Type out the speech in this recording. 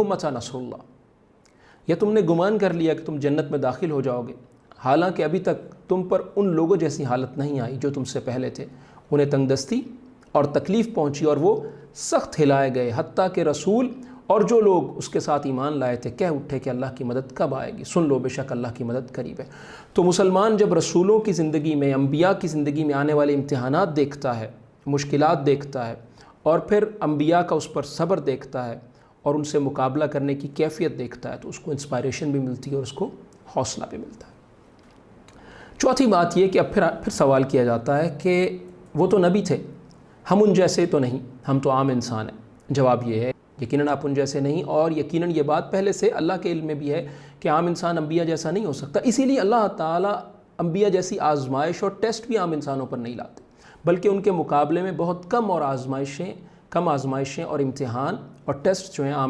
मता नसरुल्लाह, या तुमने गुमान कर लिया कि तुम जन्नत में दाखिल हो जाओगे, हालांकि अभी तक तुम पर उन लोगों जैसी हालत नहीं आई जो तुमसे पहले थे। उन्हें तंगदस्ती और तकलीफ़ पहुंची और वो सख्त हिलाए गए, हत्ता के रसूल और जो लोग उसके साथ ईमान लाए थे कह उठे कि अल्लाह की मदद कब आएगी, सुन लो बेशक अल्लाह की मदद करीब है। तो मुसलमान जब रसूलों की ज़िंदगी में, अम्बिया की ज़िंदगी में आने वाले इम्तिहानात देखता है, मुश्किलात देखता है, और फिर अम्बिया का उस पर सब्र देखता है और उनसे मुकाबला करने की कैफियत देखता है, तो उसको इंस्पायरेशन भी मिलती है और उसको हौसला भी मिलता है। चौथी बात ये कि अब फिर सवाल किया जाता है कि वो तो नबी थे, हम उन जैसे तो नहीं, हम तो आम इंसान हैं। जवाब ये है यकीनन आप उन जैसे नहीं, और यकीनन ये बात पहले से अल्लाह के इल्म में भी है कि आम इंसान अम्बिया जैसा नहीं हो सकता। इसीलिए अल्लाह ताला अम्बिया जैसी आजमाइश और टेस्ट भी आम इंसानों पर नहीं लाते, बल्कि उनके मुकाबले में बहुत कम आजमाइशें और इम्तिहान और टेस्ट जो हैं आम